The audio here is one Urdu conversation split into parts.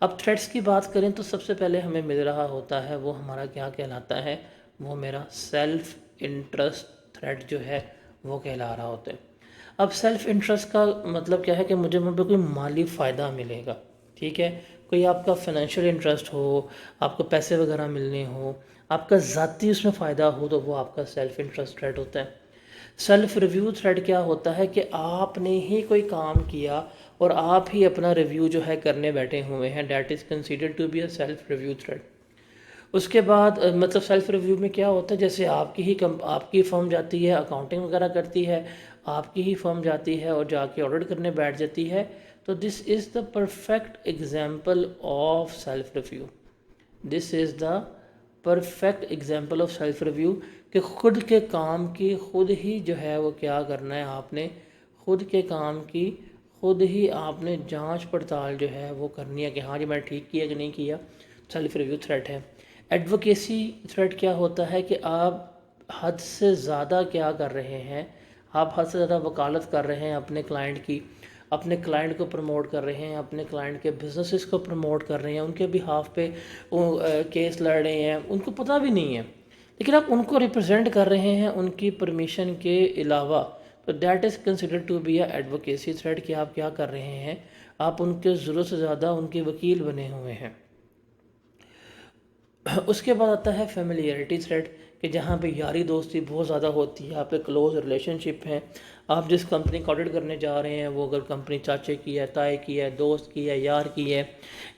اب تھریٹس کی بات کریں تو سب سے پہلے ہمیں مل رہا ہوتا ہے وہ ہمارا کیا کہلاتا ہے، وہ میرا سیلف انٹرسٹ تھریٹ جو ہے وہ کہلا رہا ہوتا ہے۔ اب سیلف انٹرسٹ کا مطلب کیا ہے کہ مجھے وہاں پہ کوئی مالی فائدہ ملے گا، ٹھیک ہے، کوئی آپ کا فائنینشیل انٹرسٹ ہو، آپ کو پیسے وغیرہ ملنے ہو، آپ کا ذاتی اس میں فائدہ ہو، تو وہ آپ کا سیلف انٹرسٹ تھریٹ ہوتا ہے۔ سیلف ریویو تھریڈ کیا ہوتا ہے کہ آپ نے ہی کوئی کام کیا اور آپ ہی اپنا ریویو جو ہے کرنے بیٹھے ہوئے ہیں، that is considered to be a self review thread. اس کے بعد مطلب سیلف ریویو میں کیا ہوتا ہے، جیسے آپ کی فرم جاتی ہے اکاؤنٹنگ وغیرہ کرتی ہے، آپ کی ہی فرم جاتی ہے اور جا کے آڈٹ کرنے بیٹھ جاتی ہے، تو this is the perfect example of self review. This is the perfect example of self review کہ خود کے کام کی خود ہی جو ہے وہ کیا کرنا ہے، آپ نے خود کے کام کی خود ہی آپ نے جانچ پڑتال جو ہے وہ کرنی ہے کہ ہاں جی میں نے ٹھیک کیا کہ نہیں کیا، سیلف ریویو تھریٹ ہے۔ ایڈوکیسی تھریٹ کیا ہوتا ہے کہ آپ حد سے زیادہ کیا کر رہے ہیں، آپ حد سے زیادہ وکالت کر رہے ہیں اپنے کلائنٹ کی، اپنے کلائنٹ کو پروموٹ کر رہے ہیں، اپنے کلائنٹ کے بزنسز کو پروموٹ کر رہے ہیں، ان کے بہاف پہ کیس لڑ رہے ہیں، ان کو پتہ بھی نہیں ہے لیکن آپ ان کو ریپرزینٹ کر رہے ہیں ان کی پرمیشن کے علاوہ، تو that is considered to be a advocacy threat کہ آپ کیا کر رہے ہیں، آپ ان کے ضرورت سے زیادہ ان کے وکیل بنے ہوئے ہیں۔ اس کے بعد آتا ہے فیملیئرٹی تھریٹ کہ جہاں پہ یاری دوستی بہت زیادہ ہوتی ہے، آپ کے کلوز ریلیشن شپ ہیں، آپ جس کمپنی کو آڈٹ کرنے جا رہے ہیں وہ اگر کمپنی چاچے کی ہے، تائے کی ہے، دوست کی ہے، یار کی ہے،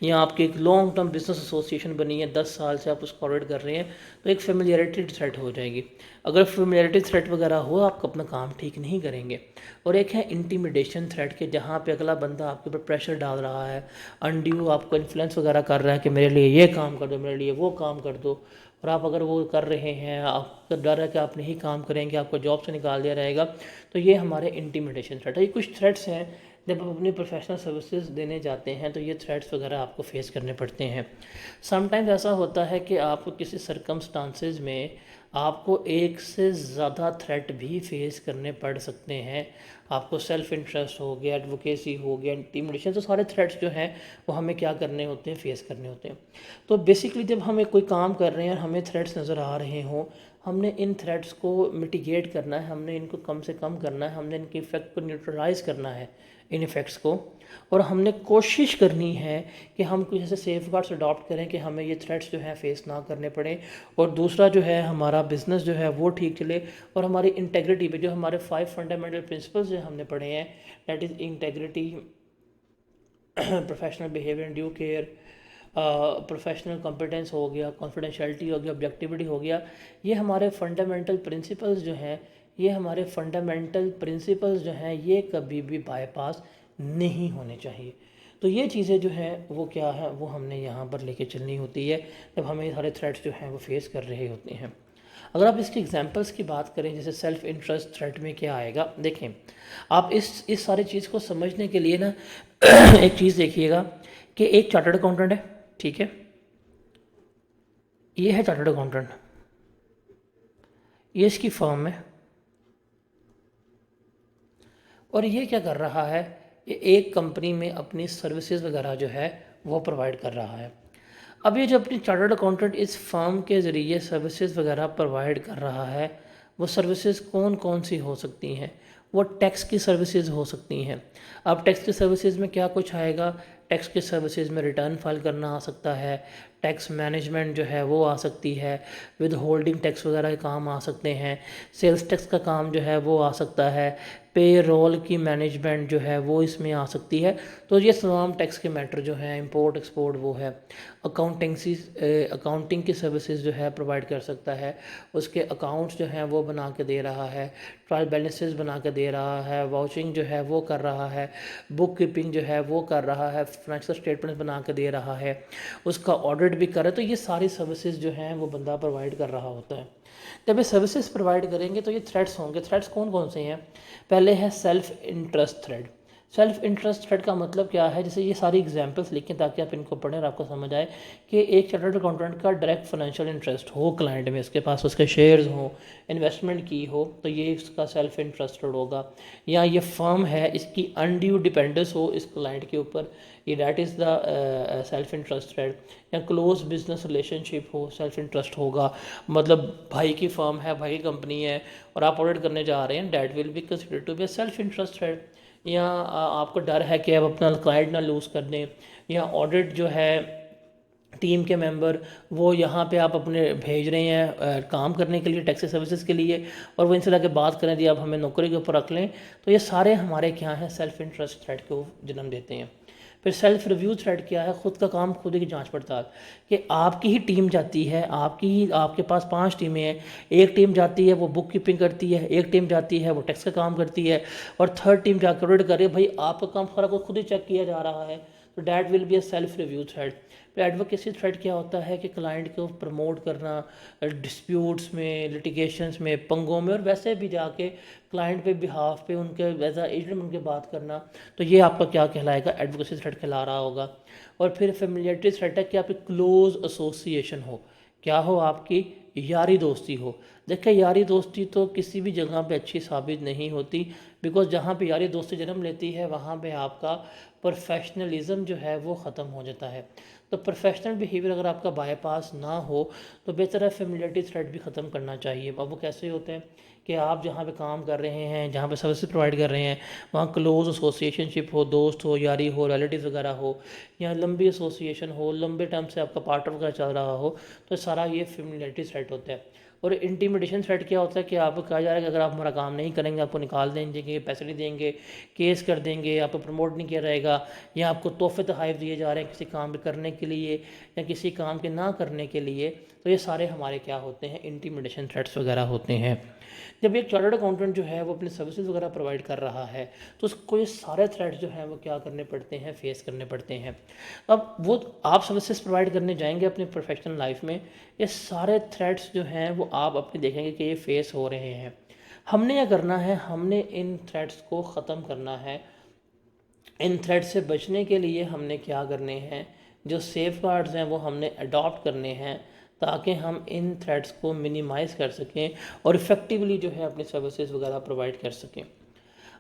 یا آپ کی ایک لانگ ٹرم بزنس ایسوسیشن بنی ہے، 10 سال سے آپ اس کو آڈٹ کر رہے ہیں، تو ایک فیملیئرٹی تھریٹ ہو جائے گی۔ اگر فیملیئرٹی تھریٹ وغیرہ ہو آپ اپنا کام ٹھیک نہیں کریں گے۔ اور ایک ہے انٹیمیڈیشن تھریٹ کہ جہاں پہ اگلا بندہ آپ کے اوپر پریشر ڈال رہا ہے، انڈیو آپ کو انفلوئنس وغیرہ کر رہا ہے کہ میرے لیے یہ کام کر دو، میرے لیے وہ کام کر دو، اور آپ اگر وہ کر رہے ہیں، آپ کا ڈر ہے کہ آپ نہیں کام کریں گے، آپ کو جاب سے نکال دیا جائے گا، تو یہ ہمارے انٹیمیڈیشن تھریٹ ہے۔ یہ کچھ تھریٹس ہیں جب آپ اپنی پروفیشنل سروسز دینے جاتے ہیں تو یہ تھریٹس وغیرہ آپ کو فیس کرنے پڑتے ہیں۔ سم ٹائمز ایسا ہوتا ہے کہ آپ کو کسی سرکمسٹانسز میں آپ کو ایک سے زیادہ تھریٹ بھی فیس کرنے پڑ سکتے ہیں۔ آپ کو سیلف انٹرسٹ ہو گیا، ایڈوکیسی ہو گیا، انٹیمیڈیشن، تو سارے تھریٹس جو ہیں وہ ہمیں کیا کرنے ہوتے ہیں، فیس کرنے ہوتے ہیں۔ تو بیسیکلی جب ہم کوئی کام کر رہے ہیں اور ہمیں تھریٹس نظر آ رہے ہوں، ہم نے ان تھریٹس کو میٹیگیٹ کرنا ہے، ہم نے ان کو کم سے کم کرنا ہے، ہم نے ان کے ایفیکٹ کو نیوٹرلائز کرنا ہے، ان ایفیکٹس کو، اور ہم نے کوشش کرنی ہے کہ ہم کچھ ایسے سیف گارڈس اڈاپٹ کریں کہ ہمیں یہ تھریٹس جو ہیں فیس نہ کرنے پڑیں، اور دوسرا جو ہے ہمارا بزنس جو ہے وہ ٹھیک چلے، اور ہماری انٹیگریٹی پہ جو ہمارے 5 فنڈامنٹل پرنسپلز جو ہم نے پڑھے ہیں، that is integrity, professional behaviour and due care, professional competence ہو گیا، کانفیڈینشیلٹی ہو گیا، آبجیکٹیوٹی ہو گیا، یہ ہمارے فنڈامنٹل پرنسپلز جو ہیں، یہ ہمارے فنڈامنٹل پرنسپلز جو ہیں یہ کبھی بھی بائی پاس نہیں ہونے چاہیے۔ تو یہ چیزیں جو ہیں وہ کیا ہیں، وہ ہم نے یہاں پر لے کے چلنی ہوتی ہے جب ہمیں سارے تھریٹس جو ہیں وہ فیس کر رہے ہوتے ہیں۔ اگر آپ اس کی ایگزامپلس کی بات کریں، جیسے سیلف انٹرسٹ تھریٹ میں کیا آئے گا، دیکھیں آپ اس ساری چیز کو سمجھنے کے لیے نا ایک چیز دیکھیے گا کہ ایک چارٹرڈ اکاؤنٹنٹ ہے، ٹھیک ہے، یہ ہے چارٹرڈ اکاؤنٹنٹ، یہ اس کی فرم ہے، اور یہ کیا کر رہا ہے، یہ ایک کمپنی میں اپنی سروسز وغیرہ جو ہے وہ پرووائڈ کر رہا ہے۔ اب یہ جو اپنی چارٹرڈ اکاؤنٹنٹ اس فرم کے ذریعے سروسز وغیرہ پرووائڈ کر رہا ہے، وہ سروسز کون کون سی ہو سکتی ہیں، وہ ٹیکس کی سروسز ہو سکتی ہیں۔ اب ٹیکس کی سروسز میں کیا کچھ آئے گا، ٹیکس کی سروسز میں ریٹرن فائل کرنا آ سکتا ہے، ٹیکس مینجمنٹ جو ہے وہ آ سکتی ہے، ود ہولڈنگ ٹیکس وغیرہ کے کام آ سکتے ہیں، سیلز ٹیکس کا کام جو ہے وہ آ سکتا ہے، پے رول کی مینجمنٹ جو ہے وہ اس میں آ سکتی ہے۔ تو یہ تمام ٹیکس کے میٹر جو ہیں، امپورٹ ایکسپورٹ وہ ہے، اکاؤنٹنگ کی سروسز جو ہے پرووائڈ کر سکتا ہے، اس کے اکاؤنٹس جو ہیں وہ بنا کے دے رہا ہے، ٹرائل بیلنسز بنا کے دے رہا ہے، واؤچنگ جو ہے وہ کر رہا ہے، بک کیپنگ جو ہے وہ کر رہا ہے، فائنینشیل اسٹیٹمنٹ بنا کے دے رہا ہے، اس کا آڈٹ بھی کر رہا ہے۔ تو یہ ساری سروسز جو ہیں وہ بندہ پرووائڈ کر رہا ہوتا ہے۔ جب یہ سروسز پرووائڈ کریں گے تو یہ تھریٹس ہوں گے۔ تھریٹس کون کون سے ہیں، پہلے ہے self interest threat. Self interest threat کا مطلب کیا ہے؟ جیسے یہ ساری ایگزامپلس لکھیں تاکہ آپ ان کو پڑھیں اور آپ کو سمجھ آئے کہ ایک چارٹرڈ اکاؤنٹنٹ کا ڈائریکٹ فائنینشیل انٹرسٹ ہو کلائنٹ میں، اس کے پاس اس کے شیئرز ہوں، انویسٹمنٹ کی ہو، تو یہ اس کا سیلف انٹرسٹڈ ہوگا. یا یہ فرم ہے، اس کی انڈیو ڈپینڈنس ہو اس کلائنٹ کے اوپر، یہ that is the self interest threat. یا کلوز بزنس ریلیشن شپ ہو، سیلف انٹرسٹ ہوگا. مطلب بھائی کی فرم ہے، بھائی کی کمپنی ہے اور آپ آڈٹ کرنے جا رہے ہیں، that will be considered to be a self interest threat. یا آپ کو ڈر ہے کہ آپ اپنا کلائنٹ نہ لوز کر دیں، یا آڈٹ جو ہے ٹیم کے ممبر وہ یہاں پہ آپ اپنے بھیج رہے ہیں کام کرنے کے لیے، ٹیکسی سروسز کے لیے، اور وہ ان سے لا کے بات کریں دی آپ ہمیں نوکری کے اوپر رکھ لیں، تو یہ سارے ہمارے کیا ہیں؟ سیلف انٹرسٹ تھریٹ کو جنم دیتے ہیں. پھر سیلف ریویو تھریٹ کیا ہے؟ خود کا کام خود کی جانچ پڑتال، کہ آپ کی ہی ٹیم جاتی ہے، آپ کے پاس 5 ٹیمیں ہیں، ایک ٹیم جاتی ہے وہ بک کیپنگ کرتی ہے، ایک ٹیم جاتی ہے وہ ٹیکس کا کام کرتی ہے، اور تھرڈ ٹیم جا کے آڈٹ کر رہی ہے. بھائی آپ کا کام سارا کو خود ہی چیک کیا جا رہا ہے، تو that will be a self review threat. پھر ایڈوکیسی تھریٹ کیا ہوتا ہے؟ کہ کلائنٹ کو پروموٹ کرنا ڈسپیوٹس میں، لٹیگیشنس میں، پنگوں میں، اور ویسے بھی جا کے کلائنٹ پہ بہاف پہ ان کے ایز اے ایجنٹ ان کے بات کرنا، تو یہ آپ کا کیا کہلائے گا؟ ایڈوکیسی تھریٹ کہلا رہا ہوگا. اور پھر فیملیئرٹی تھریٹ ہے کہ آپ کی کلوز ایسوسیشن ہو، کیا ہو؟ آپ کی یاری دوستی ہو. دیکھیں یاری دوستی تو کسی بھی جگہ پہ اچھی ثابت نہیں ہوتی، بیکاز جہاں پہ یاری دوستی جنم لیتی ہے وہاں پہ آپ کا پروفیشنلزم جو ہے وہ ختم ہو جاتا ہے. تو پروفیشنل بیہیویئر اگر آپ کا بائی پاس نہ ہو تو بہتر ہے فیملیئرٹی تھریٹ بھی ختم کرنا چاہیے. اب وہ کیسے ہوتے ہیں؟ کہ آپ جہاں پہ کام کر رہے ہیں، جہاں پہ سروسز پرووائڈ کر رہے ہیں، وہاں کلوز ایسوسیشن شپ ہو، دوست ہو، یاری ہو، ریلیٹیوز وغیرہ ہو، یا لمبی ایسوسیشن ہو، لمبے ٹائم سے آپ کا پارٹنر وغیرہ چل رہا ہو، تو سارا یہ فیملیئرٹی تھریٹ ہوتا ہے. اور انٹیمیڈیشن تھریٹ کیا ہوتا ہے؟ کہ آپ کو کہا جا رہا ہے کہ اگر آپ ہمارا کام نہیں کریں گے آپ کو نکال دیں گے، پیسے نہیں دیں گے، کیس کر دیں گے، آپ کو پروموٹ نہیں کیا جائے گا، یا آپ کو تحفے تحائف دیے جا رہے ہیں کسی کام پہ کرنے کے لیے یا کسی کام کے نہ کرنے کے لیے، تو یہ سارے ہمارے کیا ہوتے ہیں؟ انٹیمیڈیشن تھریٹس وغیرہ ہوتے ہیں. جب ایک چارٹرڈ اکاؤنٹنٹ جو ہے وہ اپنی سروسز وغیرہ پرووائڈ کر رہا ہے تو اس کو یہ سارے تھریٹس جو ہیں وہ کیا کرنے پڑتے ہیں؟ فیس کرنے پڑتے ہیں. اب وہ آپ سروسز پرووائڈ کرنے جائیں گے اپنی پروفیشنل لائف میں، یہ سارے تھریٹس جو ہیں وہ آپ اپنے دیکھیں گے کہ یہ فیس ہو رہے ہیں. ہم نے کیا کرنا ہے؟ ہم نے ان تھریٹس کو ختم کرنا ہے. ان تھریٹ سے بچنے کے لیے ہم نے کیا کرنے ہیں؟ جو سیف گارڈز ہیں وہ ہم نے اڈاپٹ کرنے ہیں تاکہ ہم ان تھریٹس کو منیمائز کر سکیں اور افیکٹیولی جو ہے اپنی سروسز وغیرہ پرووائڈ کر سکیں.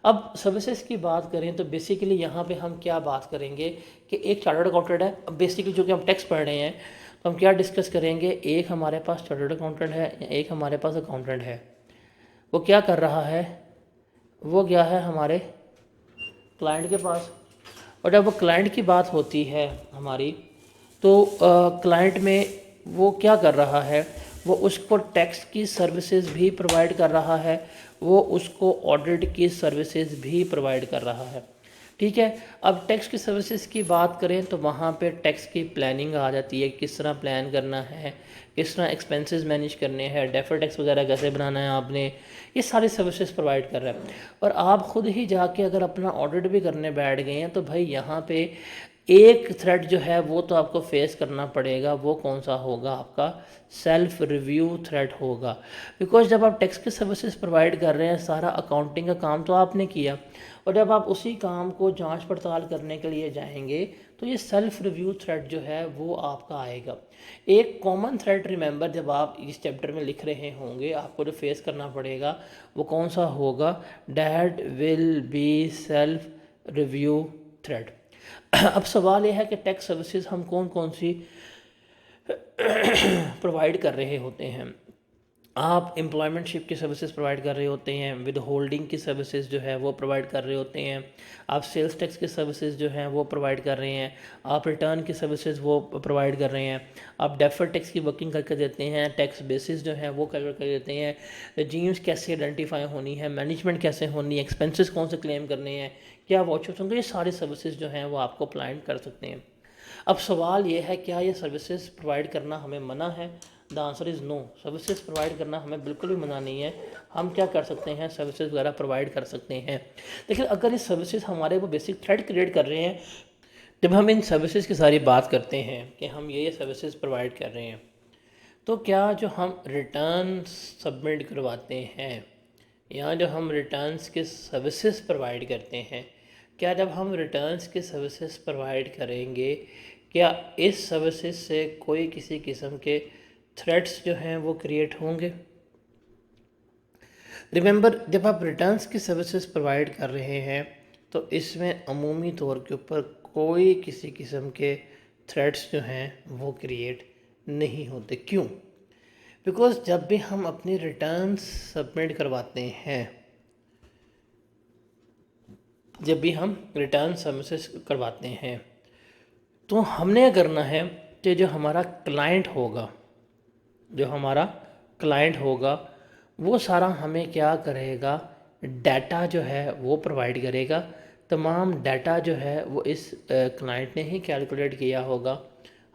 اب سروسز کی بات کریں تو بیسیکلی یہاں پہ ہم کیا بات کریں گے کہ ایک چارٹرڈ اکاؤنٹنٹ ہے. اب بیسیکلی جو کہ ہم ٹیکس پڑھ رہے ہیں تو ہم کیا ڈسکس کریں گے؟ ایک ہمارے پاس چارٹرڈ اکاؤنٹنٹ ہے، ایک ہمارے پاس اکاؤنٹنٹ ہے. وہ کیا کر رہا ہے؟ وہ گیا ہے ہمارے کلائنٹ کے پاس، اور جب وہ کلائنٹ کی بات ہوتی ہے ہماری تو کلائنٹ میں وہ کیا کر رہا ہے؟ وہ اس کو ٹیکس کی سروسز بھی پرووائڈ کر رہا ہے، وہ اس کو آڈٹ کی سروسز بھی پرووائڈ کر رہا ہے. ٹھیک ہے. اب ٹیکس کی سروسز کی بات کریں تو وہاں پہ ٹیکس کی پلاننگ آ جاتی ہے، کس طرح پلان کرنا ہے، کس طرح ایکسپینسز مینیج کرنے ہیں، ڈیفر ٹیکس وغیرہ کیسے بنانا ہے آپ نے، یہ ساری سروسز پرووائڈ کر رہا ہے. اور آپ خود ہی جا کے اگر اپنا آڈٹ بھی کرنے بیٹھ گئے ہیں تو بھائی یہاں پہ ایک تھریٹ جو ہے وہ تو آپ کو فیس کرنا پڑے گا. وہ کون سا ہوگا؟ آپ کا سیلف ریویو تھریٹ ہوگا. بیکاز جب آپ ٹیکس کی سروسز پرووائڈ کر رہے ہیں سارا اکاؤنٹنگ کا کام تو آپ نے کیا، اور جب آپ اسی کام کو جانچ پڑتال کرنے کے لیے جائیں گے تو یہ سیلف ریویو تھریٹ جو ہے وہ آپ کا آئے گا. ایک کامن تھریٹ ریممبر جب آپ اس چیپٹر میں لکھ رہے ہوں گے آپ کو جو فیس کرنا پڑے گا وہ کون سا ہوگا؟ That will be self review threat. اب سوال یہ ہے کہ ٹیکس سروسز ہم کون کون سی پرووائڈ کر رہے ہوتے ہیں؟ آپ امپلائمنٹ شپ کی سروسز پرووائڈ کر رہے ہوتے ہیں، ود ہولڈنگ کی سروسز جو ہے وہ پرووائڈ کر رہے ہوتے ہیں، آپ سیلز ٹیکس کی سروسز جو ہیں وہ پرووائڈ کر رہے ہیں، آپ ریٹرن کی سروسز وہ پرووائڈ کر رہے ہیں، آپ ڈیفر ٹیکس کی ورکنگ کر کے دیتے ہیں، ٹیکس بیسز جو ہیں وہ کر دیتے ہیں، رجیمز کیسے آئیڈینٹیفائی ہونی ہے، مینجمنٹ کیسے ہونی ہے، ایکسپینسز کون سے کلیم کرنے ہیں، کیا واچرز ہوں گے، یہ ساری سروسز جو ہیں وہ آپ کو پلان کر سکتے ہیں. اب سوال یہ ہے کیا یہ سروسز پرووائڈ کرنا ہمیں منع ہے؟ The answer is no. Services provide کرنا ہمیں بالکل بھی منع نہیں ہے. ہم کیا کر سکتے ہیں؟ سروسز وغیرہ پرووائڈ کر سکتے ہیں. لیکن اگر یہ سروسز ہمارے وہ بیسک تھریٹ کریٹ کر رہے ہیں، جب ہم ان سروسز کی ساری بات کرتے ہیں کہ ہم یہ سروسز پرووائڈ کر رہے ہیں، تو کیا جو ہم ریٹرن سبمٹ کرواتے ہیں یا جو ہم ریٹرنز کے سروسز پرووائڈ کرتے ہیں، کیا جب ہم ریٹرنز کی سروسز پرووائڈ کریں گے کیا اس سروسز سے کوئی کسی قسم کے تھریٹس جو ہیں وہ کریٹ ہوں گے؟ ریممبر، جب آپ ریٹرنز کی سروسز پرووائڈ کر رہے ہیں تو اس میں عمومی طور کے اوپر کوئی کسی قسم کے تھریٹس جو ہیں وہ کریٹ نہیں ہوتے۔ کیوں؟ بیکاز جب بھی ہم اپنی ریٹرنز سبمٹ کرواتے ہیں، جب بھی ہم ریٹرن سبمسز کرواتے ہیں تو ہم نے کرنا ہے کہ جو ہمارا کلائنٹ ہوگا وہ سارا ہمیں کیا کرے گا، ڈیٹا جو ہے وہ پرووائڈ کرے گا۔ تمام ڈیٹا جو ہے وہ اس کلائنٹ نے ہی کیلکولیٹ کیا ہوگا۔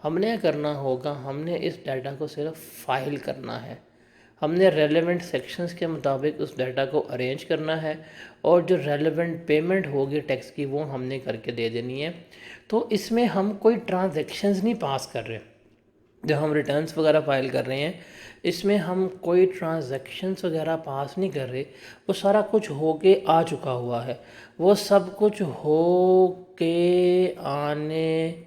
ہم نے کرنا ہوگا، ہم نے اس ڈیٹا کو صرف فائل کرنا ہے، ہم نے ریلیونٹ سیکشنز کے مطابق اس ڈیٹا کو ارینج کرنا ہے، اور جو ریلیونٹ پیمنٹ ہوگی ٹیکس کی وہ ہم نے کر کے دے دینی ہے۔ تو اس میں ہم کوئی ٹرانزیکشنز نہیں پاس کر رہے، جب ہم ریٹرنز وغیرہ فائل کر رہے ہیں اس میں ہم کوئی ٹرانزیکشنز وغیرہ پاس نہیں کر رہے، وہ سارا کچھ ہو کے آ چکا ہوا ہے۔ وہ سب کچھ ہو کے آنے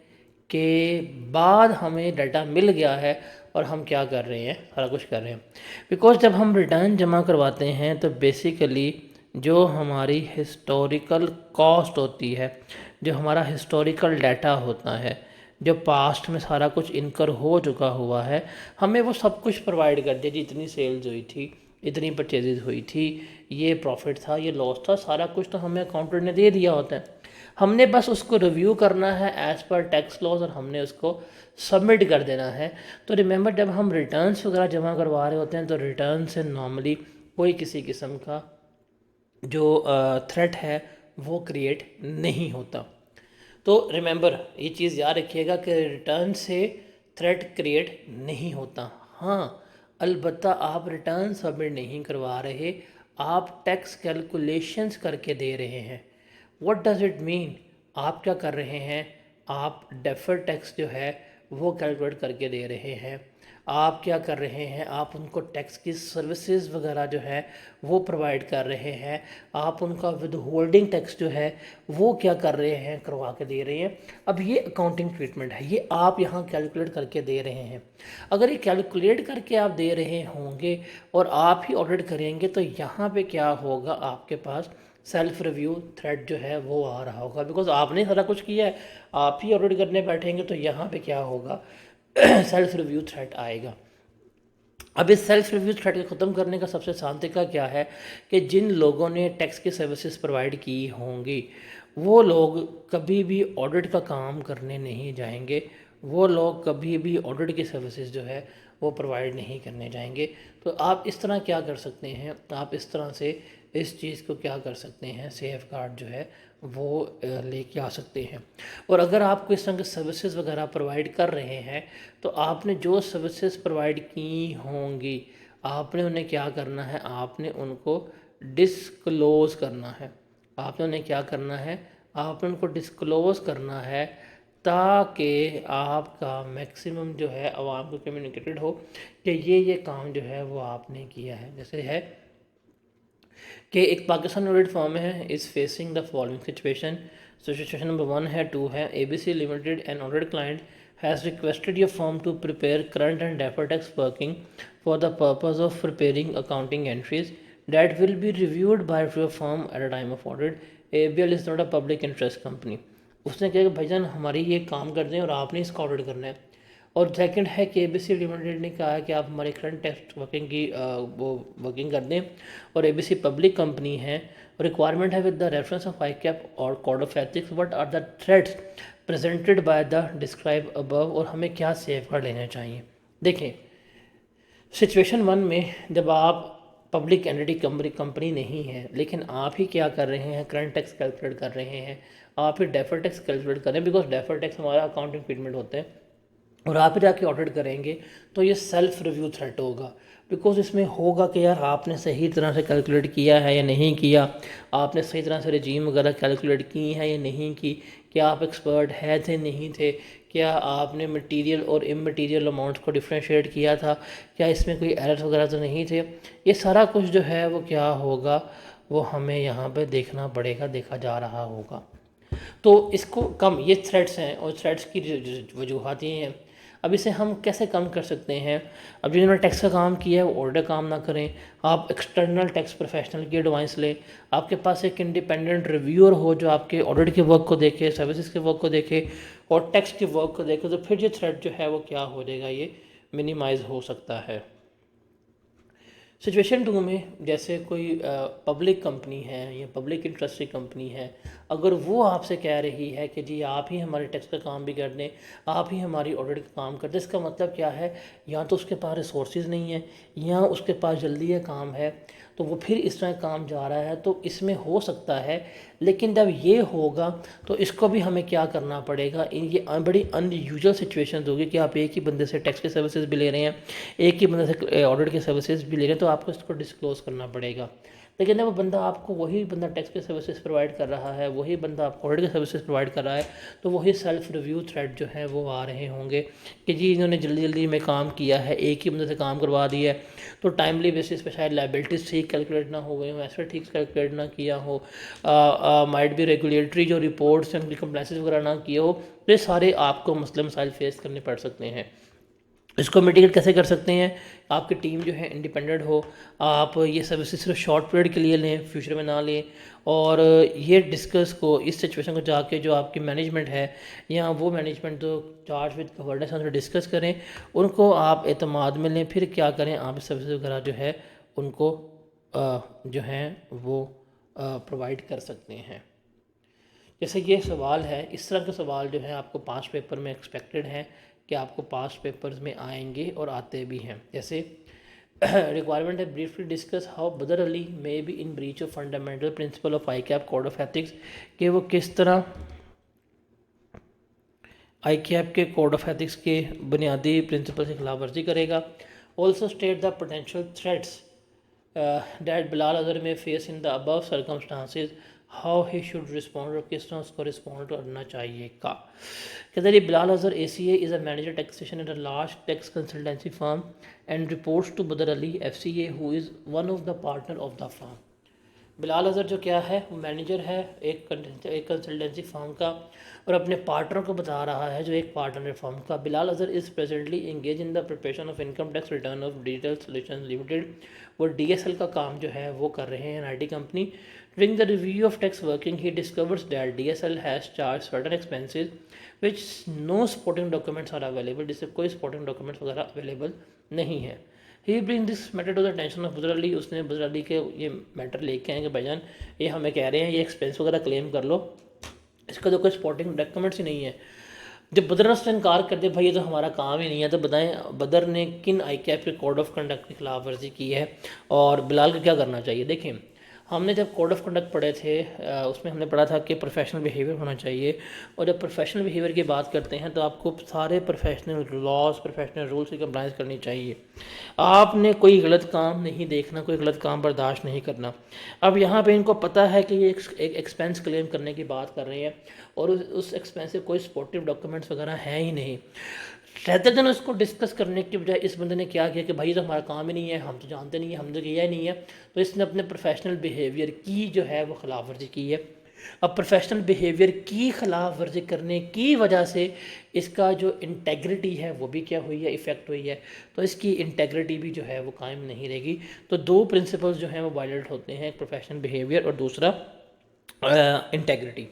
کے بعد ہمیں ڈیٹا مل گیا ہے اور ہم کیا کر رہے ہیں، سارا کچھ کر رہے ہیں۔ بیکاز جب ہم ریٹرن جمع کرواتے ہیں تو بیسیکلی جو ہماری ہسٹوریکل کاسٹ ہوتی ہے، جو ہمارا ہسٹوریکل ڈیٹا ہوتا ہے، جو پاسٹ میں سارا کچھ انکر ہو چکا ہوا ہے، ہمیں وہ سب کچھ پرووائڈ کر دیا جی، اتنی سیلز ہوئی تھی، اتنی پرچیزز ہوئی تھی، یہ پروفٹ تھا، یہ لاس تھا، سارا کچھ تو ہمیں اکاؤنٹنٹ نے دے دیا ہوتا ہے۔ ہم نے بس اس کو ریویو کرنا ہے ایز پر ٹیکس لاز، اور ہم نے اس کو سبمٹ کر دینا ہے۔ تو ریممبر، جب ہم ریٹرنز وغیرہ جمع کروا رہے ہوتے ہیں تو ریٹرن سے نارملی کوئی کسی قسم کا جو تھریٹ ہے وہ کریٹ نہیں ہوتا۔ تو ریممبر، یہ چیز یاد رکھیے گا کہ ریٹرن سے تھریٹ کریٹ نہیں ہوتا۔ ہاں، البتہ آپ ریٹرن سبمٹ نہیں کروا رہے، آپ ٹیکس کیلکولیشنز کر کے دے رہے ہیں۔ What does it mean? آپ کیا کر رہے ہیں؟ آپ ڈیفر ٹیکس جو ہے وہ کیلکولیٹ کر کے دے رہے ہیں۔ آپ کیا کر رہے ہیں؟ آپ ان کو ٹیکس کی سروسز وغیرہ جو ہے وہ پرووائڈ کر رہے ہیں۔ آپ ان کا ود ہولڈنگ ٹیکس جو ہے وہ کیا کر رہے ہیں، کروا کے دے رہے ہیں۔ اب یہ اکاؤنٹنگ ٹریٹمنٹ ہے، یہ آپ یہاں کیلکولیٹ کر کے دے رہے ہیں۔ اگر یہ کیلکولیٹ کر کے آپ دے رہے ہوں گے اور آپ ہی آڈٹ کریں گے تو یہاں پہ کیا ہوگا، آپ کے پاس سیلف ریویو تھریٹ جو ہے وہ آ رہا ہوگا، بیکاز آپ نے سارا کچھ کیا ہے، آپ ہی آڈٹ کرنے بیٹھیں گے تو یہاں پہ کیا ہوگا، سیلف ریویو تھریٹ آئے گا۔ اب اس سیلف ریویو تھریٹ کو ختم کرنے کا سب سے آسان طریقہ کیا ہے کہ جن لوگوں نے ٹیکس کی سروسز پرووائڈ کی ہوں گی وہ لوگ کبھی بھی آڈٹ کا کام کرنے نہیں جائیں گے، وہ لوگ کبھی بھی آڈٹ کی سروسز جو ہے وہ پرووائڈ نہیں کرنے جائیں گے۔ تو آپ اس طرح کیا کر سکتے ہیں، آپ اس طرح سے اس چیز کو کیا کر سکتے ہیں، سیف گارڈ جو ہے وہ لے کے آ سکتے ہیں۔ اور اگر آپ کو اس طرح کے سروسز وغیرہ پرووائڈ کر رہے ہیں تو آپ نے جو سروسز پرووائڈ کی ہوں گی آپ نے انہیں کیا کرنا ہے، آپ نے ان کو ڈسکلوز کرنا ہے۔ آپ نے انہیں کیا کرنا ہے، آپ نے ان کو ڈسکلوز کرنا ہے تاکہ آپ کا میکسیمم جو ہے عوام کو کمیونیکیٹڈ ہو کہ یہ کام جو ہے وہ آپ نے کیا ہے۔ جیسے ہے کہ ایک پاکستان آڈٹ فرم ہے is facing the following situation. Situation number 1 ہے 2 ہے ABC Limited an audit client has requested your firm to prepare current and deferred tax working for the purpose of preparing accounting entries that will be reviewed by your firm at a time of audit. ABL is not a public interest company. اس نے کہا کہ بھائی جان ہماری یہ کام کر دیں اور آپ نے اس کا آڈٹ کرنا ہے۔ اور سیکنڈ ہے کہ ABC Limited نے کہا ہے کہ آپ ہماری کرنٹ ٹیکس ورکنگ کی وہ ورکنگ کر دیں، اور ABC پبلک کمپنی ہے، ریکوائرمنٹ ہے with the reference of ICAP اور code of ethics what are the threats presented by the describe above, اور ہمیں کیا سیف گارڈ لینا چاہیے۔ دیکھیں، سچویشن 1 میں جب آپ پبلک اینٹی کمپنی نہیں ہے لیکن آپ ہی کیا کر رہے ہیں، کرنٹ ٹیکس کیلکولیٹ کر رہے ہیں، آپ ہی ڈیفر ٹیکس کیلکولیٹ کر رہے ہیں، بیکاز ڈیفر ٹیکس ہمارا اکاؤنٹنگ ٹریٹمنٹ ہوتا ہے، اور آپ جا کے آڈٹ کریں گے تو یہ سیلف ریویو تھریٹ ہوگا، بیکاز اس میں ہوگا کہ یار آپ نے صحیح طرح سے کیلکولیٹ کیا ہے یا نہیں کیا، آپ نے صحیح طرح سے رجیم وغیرہ کیلکولیٹ کی ہے یا نہیں کی، کیا آپ ایکسپرٹ ہے تھے نہیں تھے، کیا آپ نے مٹیریل اور امٹیریل اماؤنٹس کو ڈفرینشیٹ کیا تھا، کیا اس میں کوئی ایررز وغیرہ تو نہیں تھے۔ یہ سارا کچھ جو ہے وہ کیا ہوگا، وہ ہمیں یہاں پہ دیکھنا پڑے گا، دیکھا جا رہا ہوگا۔ تو اس کو کم، یہ تھریٹس ہیں اور تھریٹس کی وجوہات یہ ہیں. اب اسے ہم کیسے کم کر سکتے ہیں؟ اب جنہوں نے ٹیکس کا کام کیا ہے وہ آڈر کام نہ کریں، آپ ایکسٹرنل ٹیکس پروفیشنل کی ایڈوائس لیں، آپ کے پاس ایک انڈیپینڈنٹ ریویور ہو جو آپ کے آڈٹ کے ورک کو دیکھے، سروسز کے ورک کو دیکھے اور ٹیکس کے ورک کو دیکھے، تو پھر یہ تھریٹ جو ہے وہ کیا ہو جائے گا، یہ منیمائز ہو سکتا ہے. سچویشن 2 میں جیسے کوئی پبلک کمپنی ہے یا پبلک انٹرسٹ کی کمپنی ہے، اگر وہ آپ سے کہہ رہی ہے کہ جی آپ ہی ہمارے ٹیکس کا کام بھی کر دیں، آپ ہی ہماری آڈٹ کا کام کر دیں، اس کا مطلب کیا ہے؟ یا تو اس کے پاس ریسورسز نہیں ہیں یا اس کے پاس جلدی ہے کام ہے، تو وہ پھر اس طرح کام جا رہا ہے. تو اس میں ہو سکتا ہے، لیکن جب یہ ہوگا تو اس کو بھی ہمیں کیا کرنا پڑے گا؟ یہ بڑی ان یوزل سچویشنز ہوگی کہ آپ ایک ہی بندے سے ٹیکس کے سروسز بھی لے رہے ہیں، ایک ہی بندے سے آڈٹ کے سروسز بھی لے رہے ہیں، تو آپ کو اس کو ڈسکلوز کرنا پڑے گا. لیکن جب وہ بندہ آپ کو وہی بندہ ٹیکس کے سروسز پرووائڈ کر رہا ہے، وہی بندہ آپ کو آڈٹ کے سروسز پرووائڈ کر رہا ہے، تو وہی سیلف ریویو تھریٹ جو ہے وہ آ رہے ہوں گے کہ جی انہوں نے جلدی جلدی میں کام کیا ہے، ایک ہی بندے سے کام کروا دیا ہے، تو ٹائملی بیسس پہ شاید لائبلٹیز ٹھیک کیلکولیٹ نہ ہو گئے ہوں، ایسے ٹھیک کیلکولیٹ نہ کیا ہو، مائٹ بھی ریگولیٹری جو رپورٹس ہیں ان کی کمپلائنسز وغیرہ نہ کیے ہو. تو یہ سارے آپ کو مسئلے مسائل فیس کرنے پڑ سکتے ہیں. اس کو میٹیگیٹ کیسے کر سکتے ہیں؟ آپ کی ٹیم جو ہے انڈیپینڈنٹ ہو، آپ یہ سروسز صرف شارٹ پیریڈ کے لیے لیں، فیوچر میں نہ لیں، اور یہ ڈسکس کو اس سچویشن کو جا کے جو آپ کی مینجمنٹ ہے یا وہ مینجمنٹ جو چارج وتھ گورننس ان سے ڈسکس کریں، ان کو آپ اعتماد میں لیں، پھر کیا کریں، آپ سروسز وغیرہ جو ہے ان کو جو ہیں وہ پرووائڈ کر سکتے ہیں. جیسے یہ سوال ہے، اس طرح کے سوال جو ہے آپ کو پاس پیپر میں ایکسپیکٹڈ ہیں کہ آپ کو پاس پیپرز میں آئیں گے اور آتے بھی ہیں. جیسے ریکوائرمنٹ ہے briefly discuss how Badar Ali may be in breach of fundamental principle of ICAP code of ethics, کہ وہ کس طرح آئی کیپ کے کوڈ آف ایتھکس کے بنیادی پرنسپل سے خلاف ورزی کرے گا. Also state the potential threats that Bilal Azhar may face in the above circumstances, how he should respond, اور کس طرح اس کو رسپونڈ کرنا چاہیے کا. کہتے ہیں Bilal Azhar ACA is a manager taxation in a large tax consultancy firm and reports to Badar Ali FCA who is one of the partner of the firm. بلال اظہر جو کیا ہے وہ مینیجر ہے ایک کنسلٹنسی فرم کا اور اپنے پارٹنر کو بتا رہا ہے جو ایک پارٹنر ہے فرم کا. Bilal Azhar is presently engaged in the preparation of income tax return of digital solution limited. وہ DSL کا کام جو ہے وہ کر رہے ہیں IT company. During the review of tax working he discovers that DSL has charged certain expenses which no supporting documents are available, جس سے کوئی سپورٹنگ ڈاکومنٹس وغیرہ اویلیبل نہیں ہے. He bring this matter to the attention of Badar Ali, اس نے بدر علی کے یہ میٹر لے کے آئیں کہ بھائی جان یہ ہمیں کہہ رہے ہیں یہ ایکسپینس وغیرہ کلیم کر لو، اس کا تو کوئی سپورٹنگ ڈاکومنٹس ہی نہیں ہے. جب بدر نے انکار کر دیا بھائی یہ تو ہمارا کام ہی نہیں ہے، تو بتائیں بدر نے کن آئی کیپ کے کوڈ آف کنڈکٹ کی خلاف ورزی کی ہے اور بلال کو کیا کرنا چاہیے؟ دیکھیں ہم نے جب کوڈ آف کنڈکٹ پڑھے تھے اس میں ہم نے پڑھا تھا کہ پروفیشنل بیہیویئر ہونا چاہیے، اور جب پروفیشنل بیہیویئر کی بات کرتے ہیں تو آپ کو سارے پروفیشنل لاز پروفیشنل رولس کی کمپلائنس کرنی چاہیے. آپ نے کوئی غلط کام نہیں دیکھنا، کوئی غلط کام برداشت نہیں کرنا. اب یہاں پہ ان کو پتہ ہے کہ یہ ایک ایکسپینس کلیم کرنے کی بات کر رہے ہیں اور اس ایکسپینس سے کوئی سپورٹیو ڈاکومنٹس وغیرہ ہیں ہی نہیں. رہتے دن اس کو ڈسکس کرنے کے بجائے اس بندے نے کیا کیا کہ بھائی تو ہمارا کام ہی نہیں ہے، ہم تو جانتے نہیں ہیں، ہم تو کیا ہی نہیں ہے. تو اس نے اپنے پروفیشنل بیہیویئر کی جو ہے وہ خلاف ورزی کی ہے. اب پروفیشنل بیہیویئر کی خلاف ورزی کرنے کی وجہ سے اس کا جو انٹیگریٹی ہے وہ بھی کیا ہوئی ہے، ایفیکٹ ہوئی ہے. تو اس کی انٹیگریٹی بھی جو ہے وہ قائم نہیں رہے گی. تو دو پرنسپلز جو ہیں وہ وائلیٹ ہوتے ہیں، ایک پروفیشنل بیہیویئر اور دوسرا انٹیگریٹی.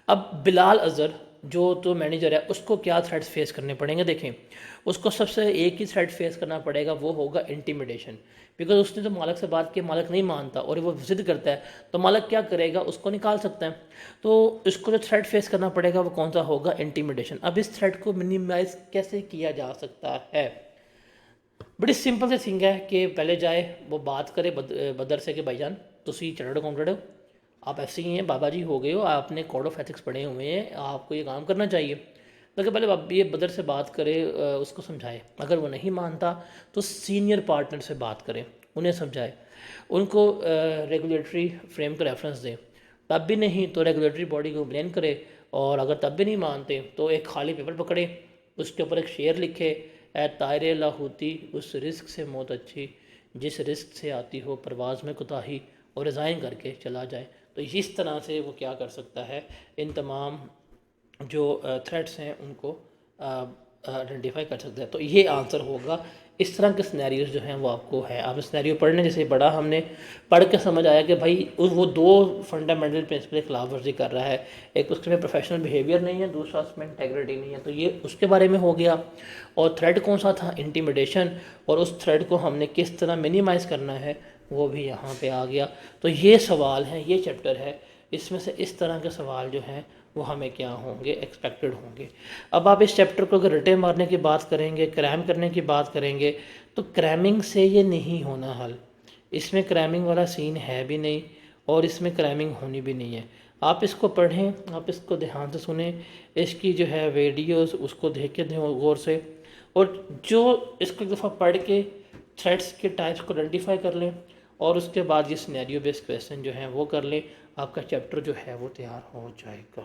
اب بلال اظہر جو تو مینیجر ہے اس کو کیا تھریٹس فیس کرنے پڑیں گے؟ دیکھیں اس کو سب سے ایک ہی تھریٹ فیس کرنا پڑے گا، وہ ہوگا انٹیمیڈیشن. بیکاز اس نے تو مالک سے بات کی، مالک نہیں مانتا اور وہ ضد کرتا ہے، تو مالک کیا کرے گا؟ اس کو نکال سکتا ہے. تو اس کو جو تھریٹ فیس کرنا پڑے گا وہ کون سا ہوگا؟ انٹیمیڈیشن. اب اس تھریٹ کو منیمائز کیسے کیا جا سکتا ہے؟ بڑی سمپل سی تھنگ ہے کہ پہلے جائے وہ بات کرے بدر سے کہ بھائی جان تسی چارٹرڈ اکاؤنٹنٹ ہو، آپ ایسے ہی ہیں، بابا جی ہو گئے ہو، آپ نے کوڈ آف ایتھکس پڑھے ہوئے ہیں، آپ کو یہ کام کرنا چاہیے. لیکن پہلے یہ بدر سے بات کرے، اس کو سمجھائے. اگر وہ نہیں مانتا تو سینئر پارٹنر سے بات کریں، انہیں سمجھائے، ان کو ریگولیٹری فریم کا ریفرنس دیں. تب بھی نہیں تو ریگولیٹری باڈی کو بلین کرے، اور اگر تب بھی نہیں مانتے تو ایک خالی پیپر پکڑے، اس کے اوپر ایک شعر لکھے، اے طائر لاہوتی اس رزق سے موت اچھی، جس رزق سے آتی ہو پرواز میں کوتاہی، اور ریزائن کر کے چلا جائے. تو اس طرح سے وہ کیا کر سکتا ہے، ان تمام جو تھریٹس ہیں ان کو آئیڈینٹیفائی کر سکتا ہے۔ تو یہ آنسر ہوگا۔ اس طرح کے سینیریوز جو ہیں وہ آپ کو ہے، آپ نے سینیریو پڑھنے جیسے پڑھا، ہم نے پڑھ کے سمجھ آیا کہ بھائی وہ دو فنڈامنٹل پرنسپل خلاف ورزی کر رہا ہے، ایک اس میں پروفیشنل بیہیویئر نہیں ہے، دوسرا اس میں انٹیگریٹی نہیں ہے، تو یہ اس کے بارے میں ہو گیا۔ اور تھریٹ کون سا تھا؟ انٹیمیڈیشن، اور اس تھریٹ کو ہم نے کس طرح منیمائز کرنا ہے وہ بھی یہاں پہ آ گیا۔ تو یہ سوال ہیں، یہ چیپٹر ہے، اس میں سے اس طرح کے سوال جو ہیں وہ ہمیں کیا ہوں گے، ایکسپیکٹڈ ہوں گے۔ اب آپ اس چیپٹر کو اگر رٹے مارنے کی بات کریں گے، کرائم کرنے کی بات کریں گے، تو کرائمنگ سے یہ نہیں ہونا حل، اس میں کرائمنگ والا سین ہے بھی نہیں، اور اس میں کرائمنگ ہونی بھی نہیں ہے۔ آپ اس کو پڑھیں، آپ اس کو دھیان سے سنیں، اس کی جو ہے ویڈیوز اس کو دیکھ کے دیں غور سے، اور جو اس کو ایک دفعہ پڑھ کے تھریٹس کے ٹائپس کو آئیڈینٹیفائی کر لیں، اور اس کے بعد یہ سینیریو بیس کویسچن جو ہیں وہ کر لیں، آپ کا چیپٹر جو ہے وہ تیار ہو جائے گا۔